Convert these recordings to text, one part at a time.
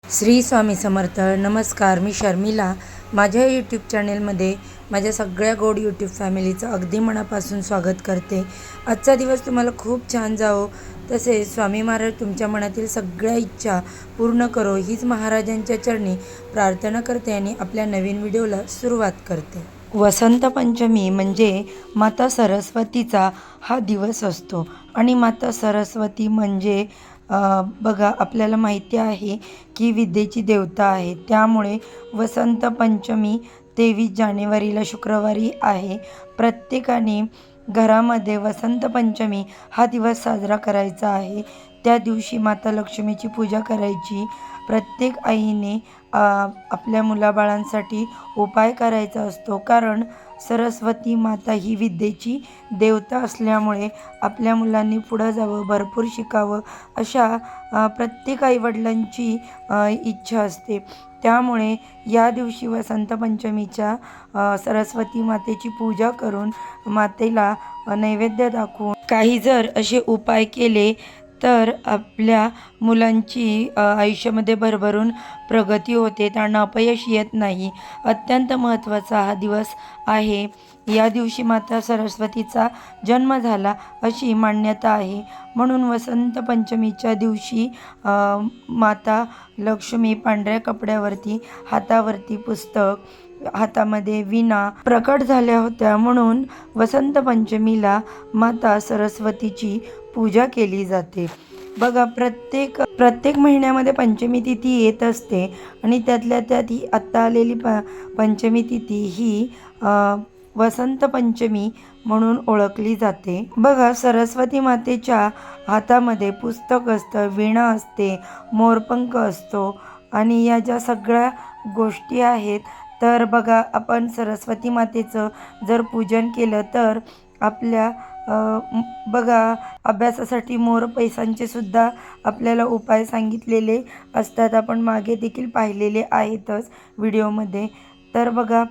श्री स्वामी समर्थ. नमस्कार, मी शर्मिला. माझ्या यूट्यूब चॅनेलमध्ये माझ्या सगळ्या गोड यूट्यूब फॅमिलीचं अगदी मनापासून स्वागत करते. आजचा दिवस तुम्हाला खूप छान जावो, तसेच स्वामी महाराज तुमच्या मनातील सगळ्या इच्छा पूर्ण करो हीच महाराजांच्या चरणी प्रार्थना करते आणि आपल्या नवीन व्हिडिओला सुरुवात करते. वसंत पंचमी म्हणजे माता सरस्वतीचा हा दिवस असतो आणि माता सरस्वती म्हणजे बघा, आपल्याला माहिती आहे की विद्येची देवता आहे. त्यामुळे वसंत पंचमी 23 जानेवारीला शुक्रवारी आहे. प्रत्येकाने घरामध्ये वसंत पंचमी हा दिवस साजरा करायचा आहे. त्या दिवशी माता लक्ष्मीची पूजा करायची. प्रत्येक आईने आपल्या मुलाबाळांसाठी उपाय करायचा असतो, कारण सरस्वती माता ही विद्येची देवता असल्यामुळे आपल्या मुलांनी पुढं जावं, भरपूर शिकावं, अशा प्रत्येक आईवडिलांची इच्छा असते. त्यामुळे या दिवशी वसंत पंचमीच्या सरस्वती मातेची पूजा करून मातेला नैवेद्य दाखवून काही जर असे उपाय केले तर आपल्या मुलांची आयुष्यामध्ये भरभरून प्रगती होते, त्यांना अपयश येत नाही. अत्यंत महत्त्वाचा हा दिवस आहे. या दिवशी माता सरस्वतीचा जन्म झाला अशी मान्यता आहे. म्हणून वसंत पंचमीच्या दिवशी माता लक्ष्मी पांढऱ्या कपड्यावरती, हातावरती पुस्तक, हातामध्ये वीणा प्रकट झाल्या होत्या. म्हणून वसंत पंचमीला माता सरस्वतीची पूजा केली जाते. बघा, प्रत्येक महिन्यामध्ये पंचमी तिथी येत असते आणि त्यातल्या त्यात ही आत्ता आलेली पंचमी तिथी ही वसंत पंचमी म्हणून ओळखली जाते. बघा, सरस्वती मातेच्या हातामध्ये पुस्तक असतं, वीणा असते, मोरपंख असतो आणि या ज्या सगळ्या गोष्टी आहेत, तर बघा, आपण सरस्वती मातेचं जर पूजन केलं तर आपल्या बघा, अभ्यासासाठी मोर पैसांचे सुद्धा आपल्याला उपाय सांगितलेले असतात. आपण मागे देखील पाहिलेले आहेतच व्हिडिओमध्ये. तर बघा,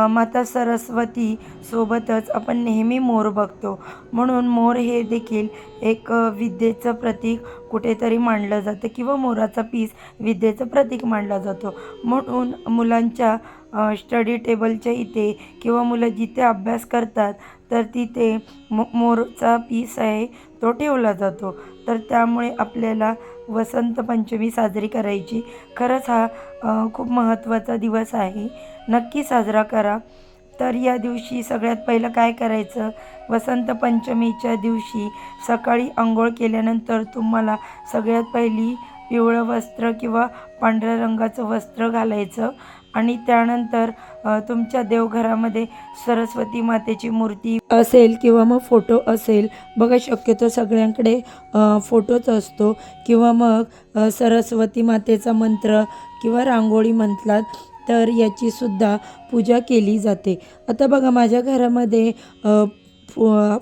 माता सरस्वती सोबतच आपण नेहमी मोर बघतो. म्हणून मोर हे देखील एक विद्येचं प्रतीक कुठेतरी मानलं जातं किंवा मोराचा पीस विद्येचं प्रतीक मानला जातो. म्हणून मुलांच्या स्टडी टेबलच्या इथे किंवा मुलं जिथे अभ्यास करतात तर तिथे मोरचा पीस आहे तो ठेवला जातो. तर त्यामुळे आपल्याला वसंत पंचमी साजरी करायची. खरंच हा खूप महत्त्वाचा दिवस आहे, नक्की साजरा करा. तर या दिवशी सगळ्यात पहिलं काय करायचं, वसंत पंचमीच्या दिवशी सकाळी अंघोळ केल्यानंतर तुम्हाला सगळ्यात पहिली पिवळं वस्त्र किंवा पांढऱ्या रंगाचं वस्त्र घालायचं आणि त्यानंतर तुमच्या देवघरामध्ये सरस्वती मातेची मूर्ती असेल किंवा मग फोटो असेल, बघा शक्यतो सगळ्यांकडे फोटोच असतो, किंवा मग सरस्वती मातेचा मंत्र किंवा रांगोळी म्हणतात तर याची सुद्धा पूजा केली जाते. आता बघा, माझ्या घरामध्ये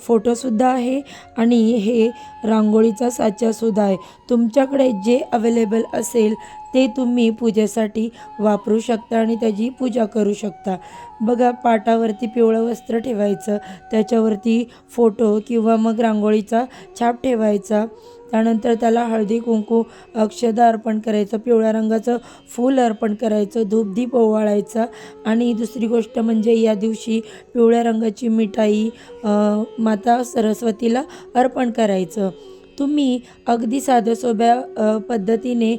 फोटोसुद्धा आहे आणि हे रांगोळीचा साचासुद्धा आहे. तुमच्याकडे जे अवेलेबल असेल ते तुम्ही पूजेसाठी वापरू शकता आणि त्याची पूजा करू शकता. बघा, पाटावरती पिवळं वस्त्र ठेवायचं, त्याच्यावरती फोटो किंवा मग रांगोळीचा छाप ठेवायचा. त्यानंतर त्याला हळदी कुंकू अक्षदा अर्पण करायचं, पिवळ्या रंगाचं फूल अर्पण करायचं, धूपदीप ओवाळायचा आणि दुसरी गोष्ट म्हणजे या दिवशी पिवळ्या रंगाची मिठाई माता सरस्वतीला अर्पण करायचं. तुम्ही अगदी साध्यासोप्या पद्धतीने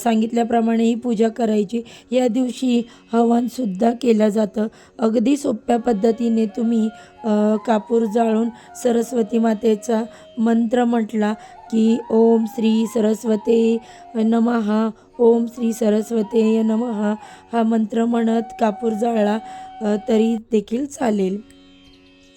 सांगितल्याप्रमाणे ही पूजा करायची. या दिवशी हवनसुद्धा केलं जातं. अगदी सोप्या पद्धतीने तुम्ही कापूर जाळून सरस्वती मातेचा मंत्र म्हटला की ओम श्री सरस्वते नमः, ओम श्री सरस्वते नमः हा मंत्र म्हणत कापूर जाळला तरी देखील चालेल.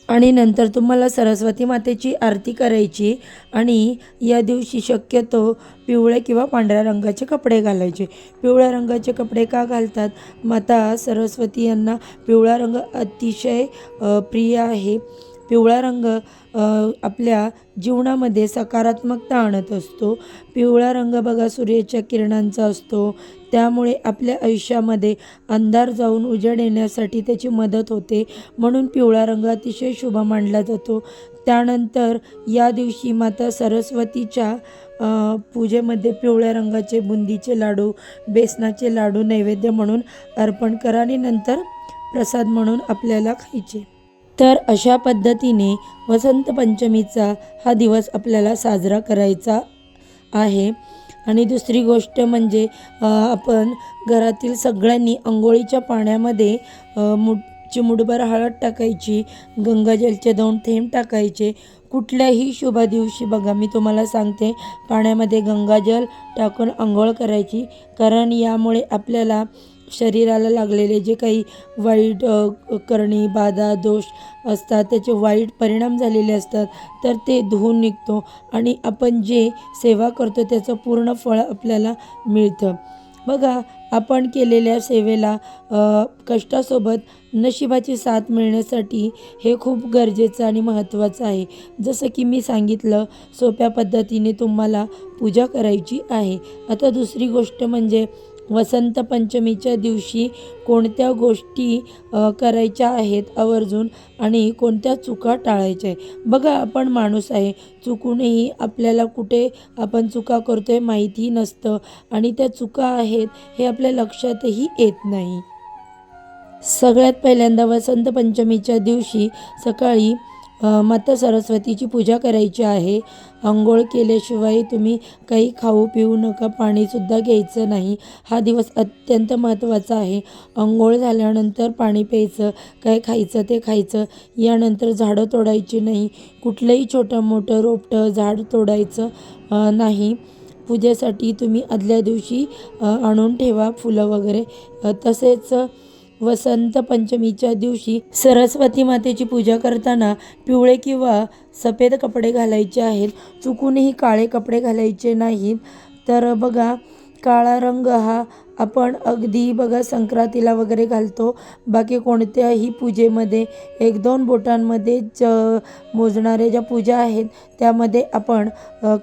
आणि नंतर तुम्हाला सरस्वती मातेची आरती करायची आणि या दिवशी शक्यतो पिवळ्या किंवा पांढऱ्या रंगाचे कपडे घालायचे. पिवळ्या रंगाचे कपडे का घालतात? माता सरस्वती यांना पिवळा रंग अतिशय प्रिय आहे. पिवळा रंग आपल्या जीवनामध्ये सकारात्मकता आणत असतो. पिवळा रंग बघा सूर्याच्या किरणांचा असतो, त्यामुळे आपल्या आयुष्यामध्ये अंधार जाऊन उजेड येण्यासाठी त्याची मदत होते. म्हणून पिवळा रंग अतिशय शुभ मानला जातो. त्यानंतर या दिवशी माता सरस्वतीच्या पूजेमध्ये पिवळ्या रंगाचे बुंदीचे लाडू, बेसनाचे लाडू नैवेद्य म्हणून अर्पण करा आणि नंतर प्रसाद म्हणून आपल्याला खायचे. तर अशा पद्धतीने वसंत पंचमीचा हा दिवस आपल्याला साजरा करायचा आहे. आणि दुसरी गोष्ट म्हणजे आपण घरातील सगळ्यांनी अंघोळीच्या पाण्यामध्ये चिमूटभर हळद टाकायची, गंगाजलचे 2 थेंब टाकायचे. कुठल्याही शुभ दिवशी बघा मी तुम्हाला सांगते, पाण्यामध्ये गंगाजल टाकून अंघोळ करायची, कारण यामुळे आपल्याला शरीराला लागलेले जे काही वाईट करणी बाधा दोष असतात, त्याचे वाईट परिणाम झालेले असतात, तर ते धुवून निघतो आणि आपण जे सेवा करतो त्याचं पूर्ण फळ आपल्याला मिळतं. बघा, आपण केलेल्या सेवेला कष्टासोबत नशिबाची साथ मिळण्यासाठी हे खूप गरजेचं आणि महत्त्वाचं आहे. जसं की मी सांगितलं, सोप्या पद्धतीने तुम्हाला पूजा करायची आहे. आता दुसरी गोष्ट म्हणजे वसंत पंचमीच्या दिवशी कोणत्या गोष्टी करायच्या आहेत आवर्जून आणि कोणत्या चुका टाळायच्या आहे. बघा, आपण माणूस आहे, चुकूनही आपल्याला कुठे आपण चुका करतोय माहिती नसतं आणि त्या चुका आहेत हे आपल्या लक्षातही येत नाही. सगळ्यात पहिल्यांदा वसंत पंचमीच्या दिवशी सकाळी माता सरस्वतीची पूजा करायची आहे. अंघोळ केल्याशिवाय तुम्ही काही खाऊ पिऊ नका, पाणीसुद्धा घ्यायचं नाही. हा दिवस अत्यंत महत्त्वाचा आहे. अंघोळ झाल्यानंतर पाणी प्यायचं, काय खायचं ते खायचं. यानंतर झाडं तोडायची नाही, कुठलंही छोटं मोठं रोपटं झाड तोडायचं नाही. पूजेसाठी तुम्ही आदल्या दिवशी आणून ठेवा फुलं वगैरे. तसेच वसंत पंचमीच्या दिवशी सरस्वती मातेची पूजा करताना पिवळे किंवा सफेद कपडे घालायचे आहेत, चुकूनही काळे कपडे घालायचे नाहीत. तर बघा, काळा रंग हा आपण अगदी बघा संक्रांतीला वगैरे घालतो, बाकी कोणत्याही पूजेमध्ये 1-2 बोटांमध्येच मोजणाऱ्या ज्या पूजा आहेत त्यामध्ये आपण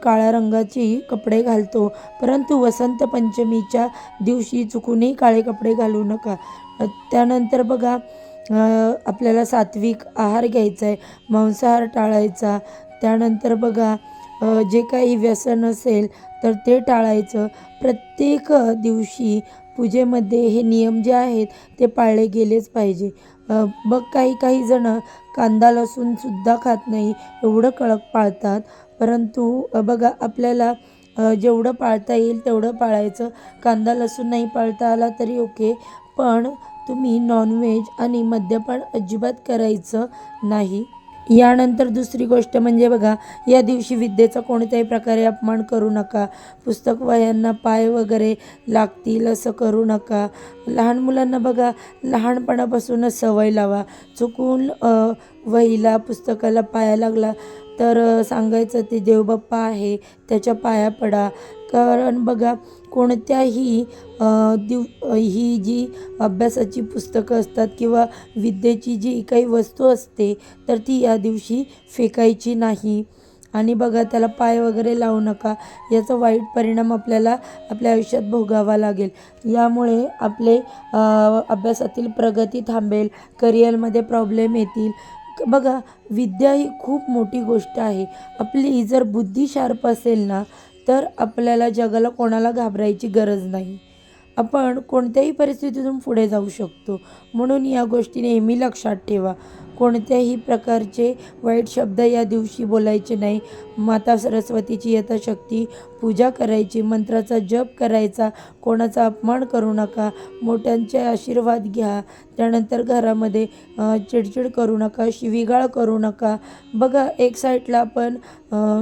काळ्या रंगाची कपडे घालतो. परंतु वसंत पंचमीच्या दिवशी चुकूनही काळे कपडे घालू नका. त्यानंतर बघा, आपल्याला सात्विक आहार घ्यायचा आहे, मांसाहार टाळायचा. त्यानंतर बघा, जे काही व्यसन असेल तर ते टाळायचं. प्रत्येक दिवशी पूजेमध्ये हे नियम जे आहेत ते पाळले गेलेच पाहिजे. बघ, काही जणं कांदा लसूणसुद्धा खात नाही, एवढं कडक पाळतात. परंतु बघा, आपल्याला जेवढं पाळता येईल तेवढं पाळायचं. कांदा लसूण नाही पाळता आला तरी ओके, पण तुम्ही नॉनव्हेज आणि मद्यपान अजिबात करायचं नाही. यानंतर दुसरी गोष्ट म्हणजे बघा, या दिवशी विद्येचा कोणत्याही प्रकारे अपमान करू नका. पुस्तक वह्यांना पाय वगैरे लागतील असं करू नका. लहान मुलांना बघा, लहानपणापासूनच सवय लावा. चुकून वहीला पुस्तकाला पाया लागला तर सांगायचं ते देवबाप्पा आहे, त्याच्या पाया पडा. कारण बघा, कोणत्याही ही जी अभ्यासाची पुस्तकं असतात किंवा विद्येची जी काही वस्तू असते तर ती या दिवशी फेकायची नाही. आणि बघा, त्याला पाय वगैरे लावू नका. याचा वाईट परिणाम आपल्याला आपल्या आयुष्यात भोगावा लागेल. यामुळे आपले अभ्यासातील प्रगती थांबेल, करिअरमध्ये प्रॉब्लेम येतील. बघा, विद्या ही खूप मोठी गोष्ट आहे. आपली जर बुद्धी शार्प असेल ना, तर आपल्याला जगाला कोणाला घाबरायची गरज नाही. आपण कोणत्याही परिस्थितीतून पुढे जाऊ शकतो. म्हणून या गोष्टी नेहमी लक्षात ठेवा. कोणत्याही प्रकारचे वाईट शब्द या दिवशी बोलायचे नाही. माता सरस्वतीची यथाशक्ती पूजा करायची, मंत्राचा जप करायचा, कोणाचा अपमान करू नका, मोठ्यांचे आशीर्वाद घ्या. त्यानंतर घरामध्ये चिडचिड करू नका, शिवीगाळ करू नका. बघा, एक साईडला आपण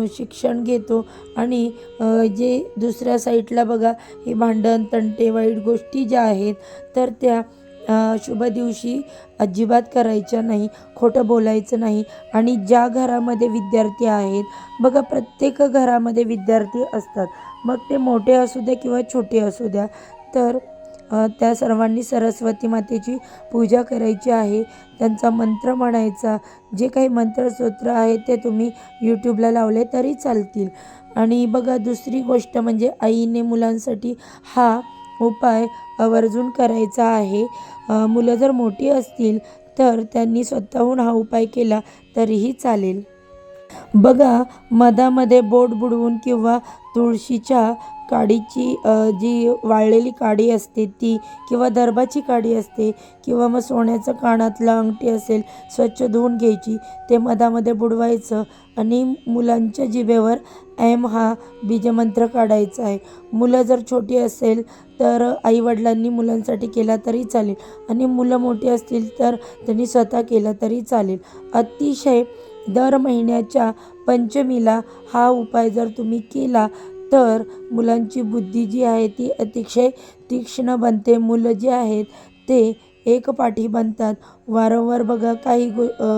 शिक्षण घेतो आणि जे दुसऱ्या साईडला बघा, हे भांडण तंटे वाईट गोष्टी ज्या आहेत तर त्या शुभ दिवशी अजिबात करायच्या नाही. खोटं बोलायचं नाही. आणि ज्या घरामध्ये विद्यार्थी आहेत, बघा, प्रत्येक घरामध्ये विद्यार्थी असतात, मग ते मोठे असू द्या किंवा छोटे असू द्या, तर त्या सर्वांनी सरस्वती मातेची पूजा करायची आहे. त्यांचा मंत्र म्हणायचा. जे काही मंत्रस्तोत्र आहेत ते तुम्ही यूट्यूबला लावले तरी चालतील. आणि बघा, दुसरी गोष्ट म्हणजे आईने मुलांसाठी हा उपाय आवर्जून करायचा आहे. मुलं जर मोठी असतील तर त्यांनी स्वतःहून हा उपाय केला तरीही चालेल. बघा, मधामध्ये बोट बुडवून किंवा तुळशीच्या काडीची जी वाळलेली काडी असते ती, किंवा दर्भाची काडी असते, किंवा मग सोन्याचं कानातलं अंगठी असेल, स्वच्छ धुवून घ्यायची, ते मधामध्ये बुडवायचं आणि मुलांच्या जिभेवर ऐम हा बीजमंत्र काढायचा आहे. मुलं जर छोटी असेल तर आईवडिलांनी मुलांसाठी केला तरी चालेल, आणि मुलं मोठी असतील तर त्यांनी स्वतः केला तरी चालेल. अतिशय दर महिन्याच्या पंचमीला हा उपाय जर तुम्ही केला तर मुलांची बुद्धी जी आहे ती अतिशय तीक्ष्ण बनते. मुलं जे आहेत ते एकपाठी बनतात. वारंवार बघा काही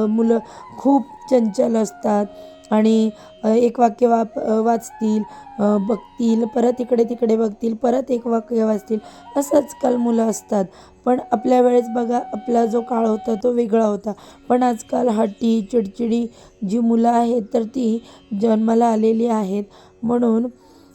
मुलं खूप चंचल असतात आणि एक वाक्य वाचतील, बघतील, परत इकडे तिकडे बघतील, परत एक वाक्य वाचतील, असं आजकाल मुलं असतात. पण आपल्या वेळेस बघा, आपला जो काळ होता तो वेगळा होता. पण आजकाल हट्टी चिडचिडी जी मुलं आहेत तर ती जन्माला आलेली आहेत. म्हणून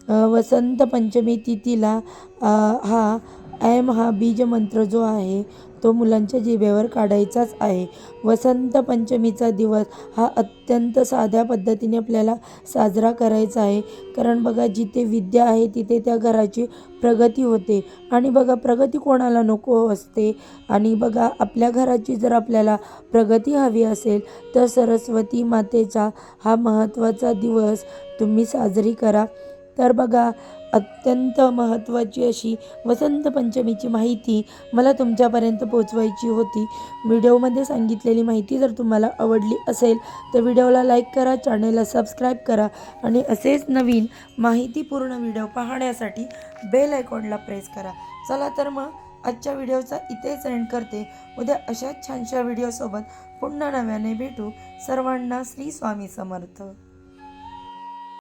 वसंत पंचमी तिथीला हा ऐम हा बीजमंत्र जो आहे तो मुलांच्या जिभेवर काढायचाच आहे. वसंत पंचमीचा दिवस हा अत्यंत साध्या पद्धतीने आपल्याला साजरा करायचा आहे. कारण बघा, जिथे विद्या आहे तिथे त्या घराची प्रगती होते. आणि बघा, प्रगती कोणाला नको असते. आणि बघा, आपल्या घराची जर आपल्याला प्रगती हवी असेल तर सरस्वती मातेचा हा महत्त्वाचा दिवस तुम्ही साजरी करा. तर बघा, अत्यंत महत्त्वाची अशी वसंत पंचमीची माहिती मला तुमच्यापर्यंत पोचवायची होती. व्हिडिओमध्ये सांगितलेली माहिती जर तुम्हाला आवडली असेल तर व्हिडिओला लाईक करा, चॅनलला सबस्क्राईब करा, आणि असेच नवीन माहितीपूर्ण व्हिडिओ पाहण्यासाठी बेल आयकॉनला प्रेस करा. चला तर मग आजच्या व्हिडिओचा इथेच एंड करते. उद्या अशाच छानशा व्हिडिओसोबत पुन्हा नव्याने भेटू. सर्वांना श्री स्वामी समर्थ.